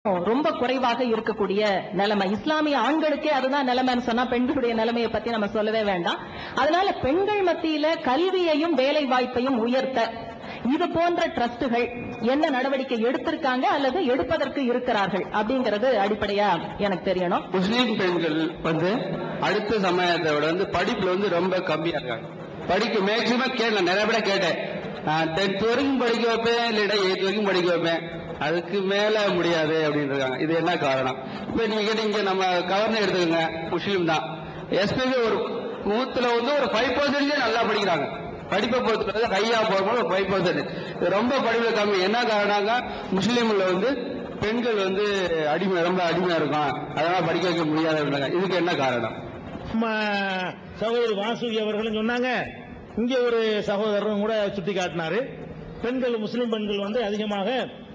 ரொம்ப குறைவாக இருக்கக்கூடிய நிலைமை. இஸ்லாமிய ஆண்களுக்கே அதுதான் நிலைமைன்னு சொன்னா பெண்களுடைய நிலைமையை பத்தி நம்ம சொல்லவே வேண்டாம். அதனால பெண்கள் மத்தியில கல்வியையும் வேலை வாய்ப்பையும் உயர்த்த இது போன்ற ட்ரஸ்டுகள் என்ன நடவடிக்கை எடுத்திருக்காங்க அல்லது எடுப்பதற்கு இருக்கிறார்கள் அப்படிங்கறது அடிப்படையா எனக்கு தெரியணும். முஸ்லீம் பெண்கள் அடுத்த சமயத்தை விட படிப்புல ரொம்ப கம்மியா இருக்காங்க. படிக்க மேக்சிமம் கேட்டேன், நிறைய பேரை கேட்டேன். 10th வரைக்கும் படிக்க வைப்பேன், இல்லைடா 8th வரைக்கும் படிக்க வைப்பேன், அதுக்கு மேல முடியாது அப்படின்னு இருக்காங்க. இது என்ன காரணம்? இப்ப நீங்க கேட்டீங்க, நம்ம கவர்னர் எடுத்துக்கோங்க, முஸ்லீம் தான். எஸ்பெஷலி ஒரு 100ல ஒரு 5% நல்லா படிக்கிறாங்க. படிப்பை பொறுத்த ஹையா போகும்போது 5%. இது ரொம்ப படிப்புல கம்மி. என்ன காரணம்னா முஸ்லீம்ல பெண்கள் அடிமை, ரொம்ப அடிமையா இருக்கும், அதனால படிக்க வைக்க முடியாது அப்படின்னாங்க. இதுக்கு என்ன காரணம்? சகோதரி வாசுகி அவர்களும் சொன்னாங்க. இங்க ஒரு சகோதரரும் கூட சுட்டி காட்டினாரு, பெண்கள் முஸ்லிம் பெண்கள் அதிகமாக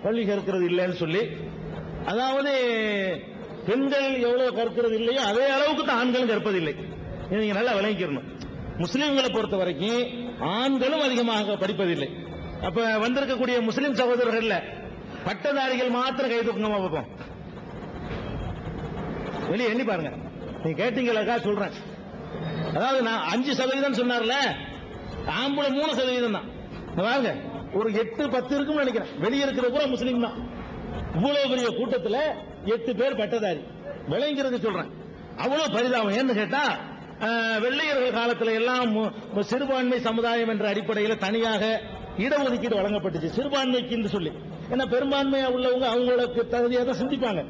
பள்ளி கற்கிறது இல்லைன்னு சொல்லி. அதாவது பெண்கள் எவ்வளவு கற்கிறது இல்லையோ அதே அளவுக்கு தான் ஆண்களும் கற்பதில்லை. நீங்க நல்லா விளங்கிக்கணும். முஸ்லிம்களை பொறுத்த வரைக்கும் ஆண்களும் அதிகமாக படிப்பதில்லை. அப்ப வந்திருக்கக்கூடிய முஸ்லிம் சகோதரர்கள் பட்டதாரிகள் மாத்திரம் கை தூக்குங்கம்மா பார்ப்போம். வெளியே எண்ணி பாருங்க. நீங்க கேட்டீங்களா சொல்றேன். அதாவது நான் 5% சொன்னார்ல, ஆம்பளை 3% தான். வாங்க, ஒரு 8-10 இருக்குன்னு நினைக்கிறேன். வெளியே இருக்கிற பூரா முஸ்லீம் தான். இவ்வளவு பெரிய கூட்டத்தில் 8 பேர் பட்டதாரி. விளைங்கிறது சொல்றேன். அவ்வளவு பரிதாபம். ஏன்னு கேட்டா, வெள்ளையர்கள் காலத்துல எல்லாம் சிறுபான்மை சமுதாயம் என்ற அடிப்படையில் தனியாக இடஒதுக்கீடு வழங்கப்பட்டுச்சு, சிறுபான்மைக்கு என்று சொல்லி. ஏன்னா பெரும்பான்மையா உள்ளவங்க அவங்களுக்கு தகுதியாக தான் சிந்திப்பாங்க.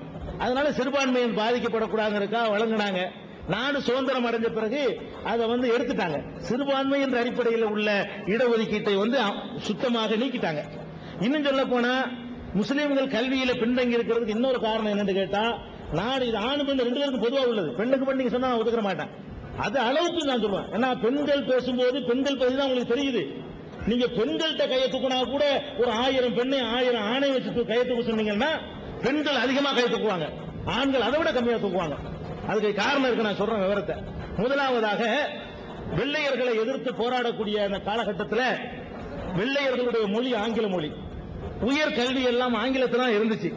அதனால சிறுபான்மையின் பாதிக்கப்படக்கூடாதுக்கா வழங்கினாங்க. நாடு சுதந்திரம் அடைஞ்ச பிறகு அதை எடுத்துட்டாங்க. சிறுபான்மை என்ற அடிப்படையில் உள்ள இடஒதுக்கீட்டை சுத்தமாக நீக்கிட்டாங்க. இன்னும் சொல்ல போனா முஸ்லீம்கள் கல்வியில பின்தங்கி இருக்கிறதுக்கு இன்னொரு காரணம் என்னன்னு கேட்டா, நாடு இது ஆணு பெண் 2 பேருக்கும் பொதுவாக உள்ளது. பெண்ணுக்கு பெண் நீங்க சொன்னா நான் ஒதுக்க மாட்டேன். அது அளவுக்கு நான் சொல்லுவேன். ஏன்னா பெண்கள் பேசும்போது பெண்கள் பத்தி தான் உங்களுக்கு தெரியுது. நீங்க பெண்கள்கிட்ட கையை தூக்கினா கூட ஒரு 1000 பெண்ணை 1000 ஆணை வச்சு கையை தூக்க சொன்னீங்கன்னா பெண்கள் அதிகமா கையை தூக்குவாங்க, ஆண்கள் அதை விட கம்மியா தூக்குவாங்க. அதுக்கு காரணம் இருக்கு, நான் சொல்றேன் விவரத்தை. முதலாவதாக, வெள்ளையர்களை எதிர்த்து போராடக்கூடிய அந்த காலகட்டத்தில் வெள்ளையர்களுடைய மொழி ஆங்கில மொழி. உயர் கல்வி எல்லாம் ஆங்கிலத்தில் தான் இருந்துச்சு.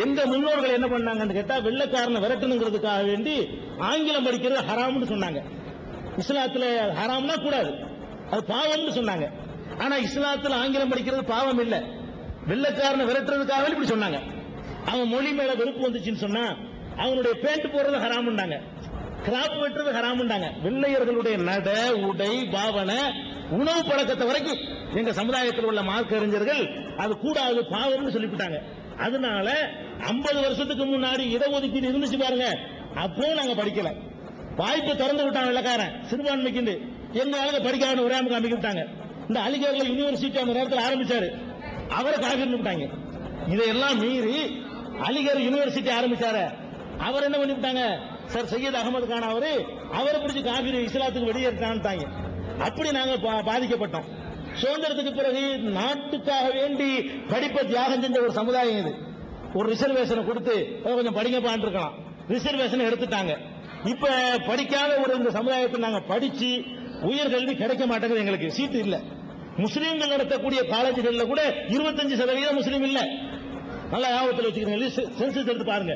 எங்க முன்னோர்கள் என்ன பண்ணாங்கன்னு கேட்டா, வெள்ளைக்காரனை விரட்டணுங்கிறதுக்காக வேண்டி ஆங்கிலம் படிக்கிறது ஹராம்னு சொன்னாங்க. இஸ்லாத்துல ஹராம்னா கூடாது, அது பாவம்னு சொன்னாங்க. ஆனா இஸ்லாத்துல ஆங்கிலம் படிக்கிறது பாவம் இல்ல, வெள்ளைக்காரனை விரட்டுறதுக்காக இப்படி சொன்னாங்க. அவன் மொழி மேல வெறுப்பு வந்துச்சுன்னு சொன்னா அவனுடைய பேண்ட் போடுறது ஹராமுண்டாங்க, கிராப் வெட்டுறது ஹராமுண்டாங்க. வெள்ளையர்களுடைய நட, உடை, பாவனை, உணவு பழக்கத்தை வரைக்கும் எங்க சமுதாயத்தில் உள்ள மார்க்க அறிஞர்கள் அது கூடாது, பாவம்னு சொல்லிவிட்டாங்க. அதனால 50 வருஷத்துக்கு முன்னாடி இடஒதுக்கீடு இருந்துச்சு பாருங்க, அப்போ நாங்க படிக்கல. வாய்ப்பு திறந்து விட்டாங்க வெள்ளக்காரன் சிறுபான்மைக்கு. எங்க ஆளுங்க படிக்காத ஒரே அமைக்க விட்டாங்க. இந்த அலிகர்ல யூனிவர்சிட்டி அந்த நேரத்தில் ஆரம்பிச்சாரு, அவரை காஃபிர்னு விட்டாங்க. இதையெல்லாம் மீறி அலிகர் யூனிவர்சிட்டி ஆரம்பிச்சாரு, அவர் என்ன பண்ணிவிட்டாங்க, சார் சையத் அகமது கான் அவரை பிடிச்சி காபீர் இஸ்லாத்துக்கு வெளியேற்றாங்க. அப்படி நாங்க பாதிக்கப்பட்டோம். சுதந்திரத்துக்கு பிறகு நாட்டுக்காக வேண்டி படிப்பை தியாகம் செஞ்ச ஒரு சமுதாயம் இது. ஒரு ரிசர்வேஷனை கொடுத்து கொஞ்சம் படிங்கப்பான் இருக்கலாம், ரிசர்வேஷன் எடுத்துட்டாங்க. இப்ப படிக்காத ஒரு இந்த சமுதாயத்தில் நாங்க படிச்சு உயர்கல்வி கிடைக்க மாட்டேங்குது, எங்களுக்கு சீட்டு இல்ல. முஸ்லீம்கள் நடத்தக்கூடிய காலேஜ்கள்ல கூட 25% முஸ்லீம் இல்ல. நல்லா ஞாபகத்தில் வச்சுக்கிறீங்க, சென்சஸ் எடுத்து பாருங்க.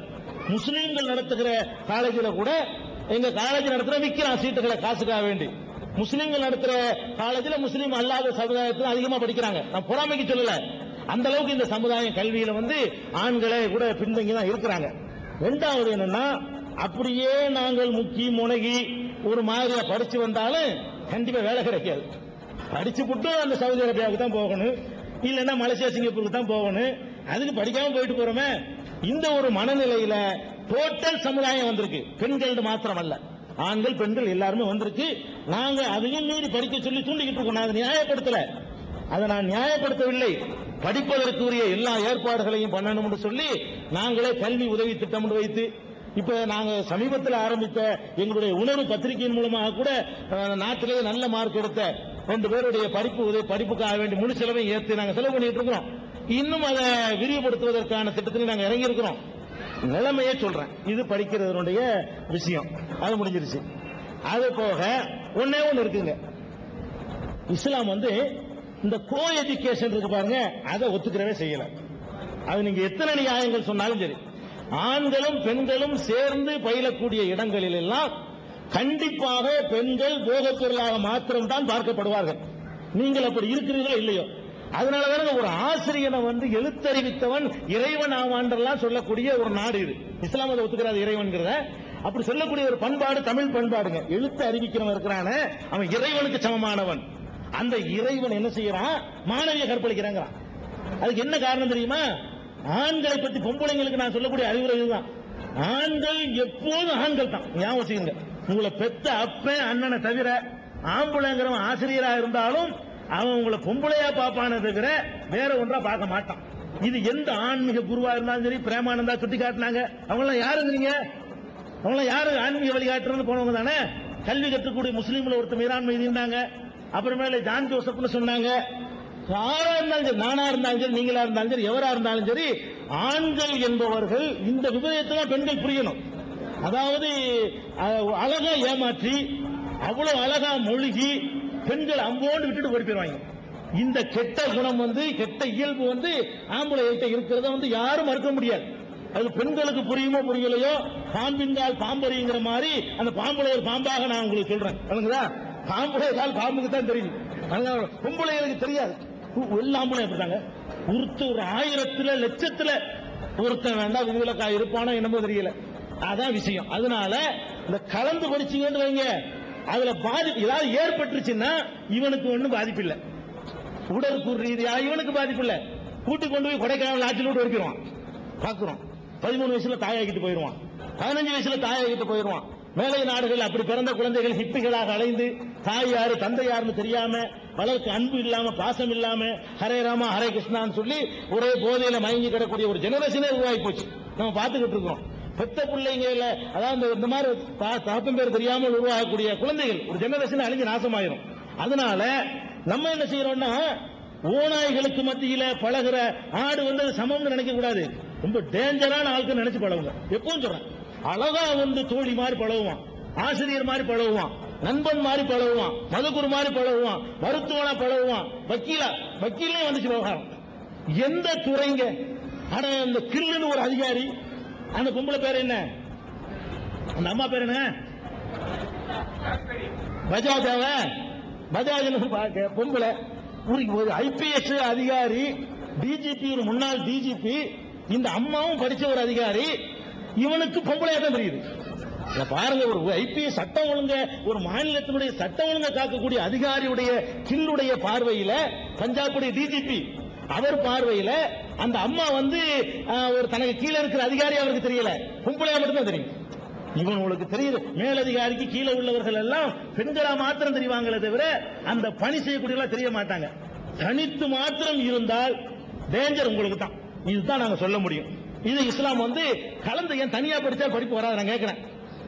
முஸ்லீம்கள் நடத்துகிற காலேஜில் கூட எங்க காலேஜ் நடத்துற விற்கிறான் சீட்டுகளை காசுக்காக வேண்டி. முஸ்லீம்கள் நடத்துற காலேஜில் முஸ்லீம் அல்லாத சமுதாயத்தில் அதிகமா படிக்கிறாங்க. நான் பொறாமைக்கு சொல்லல, அந்த அளவுக்கு இந்த சமுதாயம் கல்வியில ஆண்களை கூட பின்தங்கி தான் இருக்கிறாங்க. ரெண்டாவது என்னன்னா, அப்படியே நாங்கள் முக்கி முனகி ஒரு மாதிரியா படிச்சு வந்தாலும் கண்டிப்பா வேலை கிடைக்காது. படிச்சு விட்டு அந்த சவுதி அரேபியாவுக்கு தான் போகணும், இல்லைன்னா மலேசியா சிங்கப்பூருக்கு தான் போகணும். அதுக்கு படிக்காம போயிட்டு போறோமே. இந்த ஒரு மனநிலையில டோட்டல் சமுதாயம் வந்திருக்கு, பெண்கள் மாத்திரம் அல்ல, ஆண்கள் பெண்கள் எல்லாருமே வந்திருக்கு. நாங்க அதையும் மீறி படிக்க சொல்லி தூண்டிக்கிட்டு இருக்கோம். நான் அதை நியாயப்படுத்தல, அதை நான் நியாயப்படுத்தவில்லை. படிப்பதற்குரிய எல்லா ஏற்பாடுகளையும் பண்ணணும்னு சொல்லி நாங்களே கல்வி உதவி திட்டம் வைத்து, இப்ப நாங்க சமீபத்தில் ஆரம்பித்த எங்களுடைய உணர்வு பத்திரிகையின் மூலமாக கூட நாட்டிலேயே நல்ல மார்க் எடுத்த 2 பேருடைய படிப்புக்காக வேண்டி முழு செலவையும் ஏற்று நாங்க செலவு பண்ணிட்டு இருக்கிறோம். இன்னும் அதை விரிவுபடுத்துவதற்கான திட்டத்தில் நாங்கள் இறங்கி இருக்கிறோம். நிலைமையே சொல்றேன், இது படிக்கிறதுடைய விஷயம், அது முடிஞ்சிருச்சு. அது போக ஒன்னே ஒன்னு இருக்குங்க, இஸ்லாம் இந்த கோ எஜுகேஷன் இருக்கு பாருங்க, அதை ஒத்துக்கிறவே செய்யல. அது நீங்க எத்தனை நியாயங்கள் சொன்னாலும் சரி, ஆண்களும் பெண்களும் சேர்ந்து பயிலக்கூடிய இடங்களில் எல்லாம் கண்டிப்பாக பெண்கள் போகப் பொருளாக மாத்திரம்தான் பார்க்கப்படுவார்கள். நீங்கள் அப்படி இருக்கிறீர்களோ இல்லையோ? அதனாலதான் ஒரு ஆசிரியனை எழுத்தறிவித்தவன் இறைவன் ஆவான்லாம் சொல்லக்கூடிய ஒரு நாடு இது. இஸ்லாம் அதை ஒத்துக்கிறாது இறைவன்கிறத. அப்படி சொல்லக்கூடிய ஒரு பண்பாடு தமிழ் பண்பாடுங்க. எழுத்து அறிவிக்கிறவன் இருக்கிறான அவன் இறைவனுக்கு சமமானவன். அந்த இறைவன் என்ன செய்யறான்? மாணவியை கற்பழிக்கிறாங்க. அதுக்கு என்ன காரணம் தெரியுமா? ஆண்களை பத்தி பொம்பளைங்களுக்கு நான் சொல்லக்கூடிய அறிவுரை தான். ஆண்கள் எப்போதும் ஆண்கள் தான். ஞாபகம் வச்சுக்கோங்க. உங்களை பெத்த அப்பன் அண்ணனை தவிர ஆம்பளைங்கிறவன் ஆசிரியரா இருந்தாலும் அவன் உங்களை பொம்பளையா பாப்பானே தவிர வேற ஒன்றா பார்க்க மாட்டான். இது எந்த ஆன்மீக குருவா இருந்தாலும் சரி, பிரேமானந்தா சுட்டி காட்டினாங்க. அவங்களாம் யாருங்கிறீங்க? அவங்களாம் யாரு? ஆன்மீக வழிகாட்டுறது போனவங்க தானே. கல்வி கற்றுக்கூடிய முஸ்லீம்ல ஒருத்தர் மீரான் மீதி இருந்தாங்க. அப்புறமேல ஜான் ஜோசப்னு சொன்னாங்க. யாரா இருந்தாலும் சரி, நானா இருந்தாலும் சரி, நீங்களா இருந்தாலும் சரி, எவரா இருந்தாலும் சரி, ஆண்கள் என்பவர்கள் இந்த விபரீதத்தை தான் பெண்கள் புரியணும். அதாவது அழகா ஏமாற்றி அவ்வளவு அழகா மொழிகி பெண்கள் அம்போடு விட்டுட்டு போயிருவாங்க. இந்த கெட்ட குணம் கெட்ட இயல்பு ஆம்பளை இருக்கிறத யாரும் மறுக்க முடியாது. அது பெண்களுக்கு புரியுமோ புரியலையோ, பாம்பின்கால் பாம்பறிங்கிற மாதிரி அந்த பாம்புல ஒரு பாம்பாக நான் உங்களுக்கு சொல்றேன். பாம்புடைய கால் பாம்புக்கு தான் தெரியும், பொம்பளைகளுக்கு தெரியாது. எல்லாம்பளை அப்படித்தாங்க. ஒரு 1000 லட்சத்துல ஒருத்தன் வேண்டாம் விதிவிலக்கா இருப்பானோ என்னமோ தெரியல. அதான் விஷயம். அதனால இந்த கலந்து படிச்சீங்கன்னு வைங்க, அதுல பாதிப்பு ஏதாவது ஏற்பட்டுச்சுன்னா இவனுக்கு ஒன்றும் பாதிப்பு இல்லை. உடற்கூறு ரீதியா இவனுக்கு பாதிப்பு இல்லை. கூட்டி கொண்டு போய் கொடைக்கானல் ஆட்சியில் விட்டு வைக்கிறோம். பாக்குறோம். 13 வயசுல தாயாகிட்டு போயிருவான், 15 வயசுல தாயாகிட்டு போயிருவான். மேலை நாடுகள் அப்படி பிறந்த குழந்தைகள் ஹிப்பிகளாக அலைந்து தாய் யாரு தந்தை யாருன்னு தெரியாம, வளர்க்கு அன்பு இல்லாம பாசம் இல்லாம ஹரே ராமா ஹரே கிருஷ்ணான்னு சொல்லி ஒரே போதையில மயங்கி கிடக்கூடிய ஒரு ஜெனரேஷனே உருவாகி போச்சு. நம்ம பார்த்துக்கிட்டு இருக்கோம். பெத்த பிள்ளைங்கள அதாவது இந்த மாதிரி தகப்பன் பேர் தெரியாமல் உருவாகக்கூடிய குழந்தைகள் ஒரு ஜெனரேஷன் அழிஞ்சு நாசமாயிரும். அதனால நம்ம என்ன செய்யறோம்னா, ஓநாய்களுக்கு மத்தியில பழகுற ஆடு சமம்னு நினைக்க கூடாது. ரொம்ப டேஞ்சரான ஆளுக்கு நினைச்சு பழகுங்க. எப்பவும் சொல்றேன், அழகா தோழி மாதிரி பழகுவான், ஆசிரியர் மாதிரி பழகுவான், நண்பன் மாதிரி பழகுவான், மதுகுரு மாதிரி பழகுவான், மருத்துவனா பழகுவான், வக்கீலே வந்துச்சு விவகாரம். எந்த துறைங்க? ஆனா இந்த கில்லுன்னு ஒரு அதிகாரி, அந்த பொம்பளை பேர் என்ன? அந்த அம்மா பேர் என்ன? பஜாஜ் பொம்பளை. ஒரு ஐபிஎஸ் அதிகாரி, டிஜிபி, முன்னாள் டிஜிபி. இந்த அம்மாவும் படிச்ச ஒரு அதிகாரி. இவனுக்கு பொம்பளையா தான் தெரியுது. பாருங்க, ஒரு ஐபிஎஸ் சட்டம் ஒழுங்க, ஒரு மாநிலத்தினுடைய சட்டம் ஒழுங்க காக்கக்கூடிய அதிகாரியுடைய கில்லுடைய பார்வையில, பஞ்சாபுடைய டிஜிபி அவர் பார்வையில அந்த அம்மா ஒரு தனக்கு கீழே இருக்கிற அதிகாரி அவருக்கு தெரியல, பொம்பளையா மட்டும்தான் தெரியும். இவன் உங்களுக்கு தெரியுது. மேலதிகாரிக்கு கீழே உள்ளவர்கள் எல்லாம் பெண்களா மாத்திரம் தெரிவாங்களே தவிர அந்த பணி செய்யக்கூடியவங்களா தெரிய மாட்டாங்க. தனித்து மாத்திரம் இருந்தால் டேஞ்சர் உங்களுக்கு தான். இதுதான் நாங்க சொல்ல முடியும். இது இஸ்லாம் கலந்து ஏன் தனியா படிச்சா படிப்பு வராது நான் கேட்கிறேன்.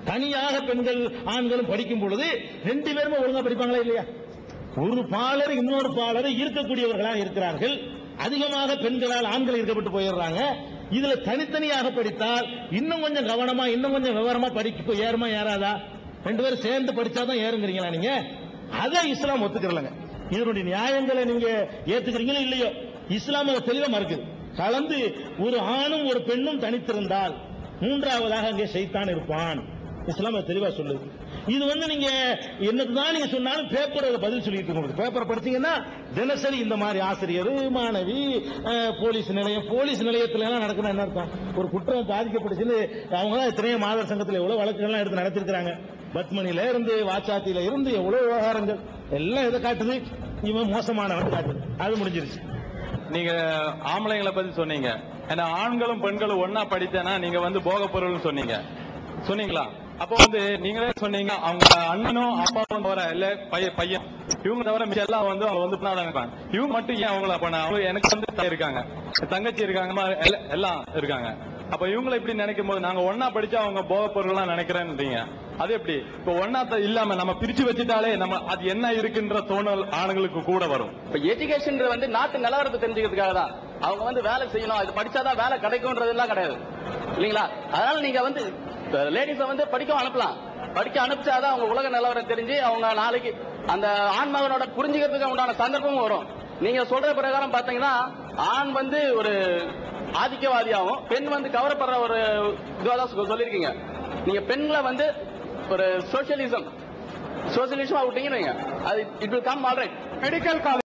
தனியாக பெண்கள் ஆண்களும் படிக்கும் பொழுது 2 பேருமே ஒழுங்கா படிப்பாங்களா இல்லையா? ஒரு பாலர் இன்னொரு பாலர் ஈர்க்கக்கூடியவர்களா இருக்கிறார்கள். அதிகமாக பெண்களால் ஆண்கள் ஈர்க்கப்பட்டு போயிடுறாங்க. இதுல தனித்தனியாக படித்தால் இன்னும் கொஞ்சம் கவனமா, இன்னும் கொஞ்சம் விவரமா படிக்க ஏறுமா ஏறாதா? 2 பேரும் சேர்ந்து படிச்சாதான் ஏறுங்கிறீங்களா நீங்க? அதை இஸ்லாம் ஒத்துக்கிறலங்க. இதனுடைய நியாயங்களை நீங்க ஏத்துக்கிறீங்களோ இல்லையோ, இஸ்லாம் அதை தெளிவா மறுக்குது. கலந்து ஒரு ஆணும் ஒரு பெண்ணும் தனித்திருந்தால் 3ஆவதாக அங்கே ஷைத்தான் இருப்பான். இஸ்லாம் தெளிவா சொல்லுது. இது நீங்க என்னதான் நீங்க சொன்னாலும் பேப்பர் பதில் சொல்லிட்டு இருக்கு. பேப்பர் படிச்சீங்கன்னா தினசரி இந்த மாதிரி ஆசிரியர், மாணவி, போலீஸ் நிலையத்துல எல்லாம் நடக்கணும். என்ன அர்த்தம்? ஒரு குற்றம் பாதிக்கப்பட்டுச்சுன்னு அவங்க தான் இத்தனைய மாதர் சங்கத்தில் எவ்வளவு வழக்குகள்லாம் எடுத்து நடத்திருக்காங்க. பத்மனில இருந்து வாச்சாத்தியில இருந்து எவ்வளவு விவகாரங்கள் எல்லாம் எதை காட்டுது? இவன் மோசமானவன் காட்டுது. அது முடிஞ்சிருச்சு. நீங்க ஆம்பளைங்களை பத்தி சொன்னீங்க. ஏன்னா ஆண்களும் பெண்களும் ஒன்னா படித்தேன்னா நீங்க போக பொருள்னு சொன்னீங்களா? அப்போ நீங்களே சொன்னீங்க அவங்க அண்ணனும் அப்பாவும் தவிர இல்ல பையன் இவங்க தவிர மிச்சம் எல்லாம் அவங்க இவங்க மட்டும் ஏன் அவங்கள பண்ண? அவங்க எனக்கு இருக்காங்க, தங்கச்சி இருக்காங்க, எல்லாம் இருக்காங்க. அப்ப இவங்களை இப்படி நினைக்கும் போது நாங்க ஒன்னா படிச்சா அவங்க போக பொருள் நினைக்கிறேன்றீங்க. அது எப்படி? இப்ப ஒன்னா இல்லாம நம்ம பிரிச்சு வச்சுட்டாலே நம்ம அது என்ன இருக்குன்ற தோணல் ஆண்களுக்கு கூட வரும். இப்ப எஜுகேஷன் நாட்டு நிலவரத்தை தெரிஞ்சுக்கிறதுக்காக தான். அவங்க வேலை செய்யணும், அது படிச்சாதான் வேலை கிடைக்கும்ன்றது எல்லாம் கிடையாது இல்லீங்களா? அதனால நீங்க லேடிஸ படிக்க அனுப்பலாம். படிக்க அனுப்பிச்சாதான் அவங்க உலக நிலவரம் தெரிஞ்சு அவங்க நாளைக்கு அந்த ஆண் மகனோட புரிஞ்சுக்கிறதுக்கு உண்டான சந்தர்ப்பமும் வரும். நீங்க சொல்ற பிரகாரம் பாத்தீங்கன்னா ஆண் ஒரு ஆதிக்கவாதியாகவும் பெண் வந்து கவரப்படுற ஒரு இதுவாதான் சொல்லியிருக்கீங்க. நீங்க பெண்களை வந்து ஒரு சோசியலிசம் விட்டீங்கன்னு அது it will come alright. Medical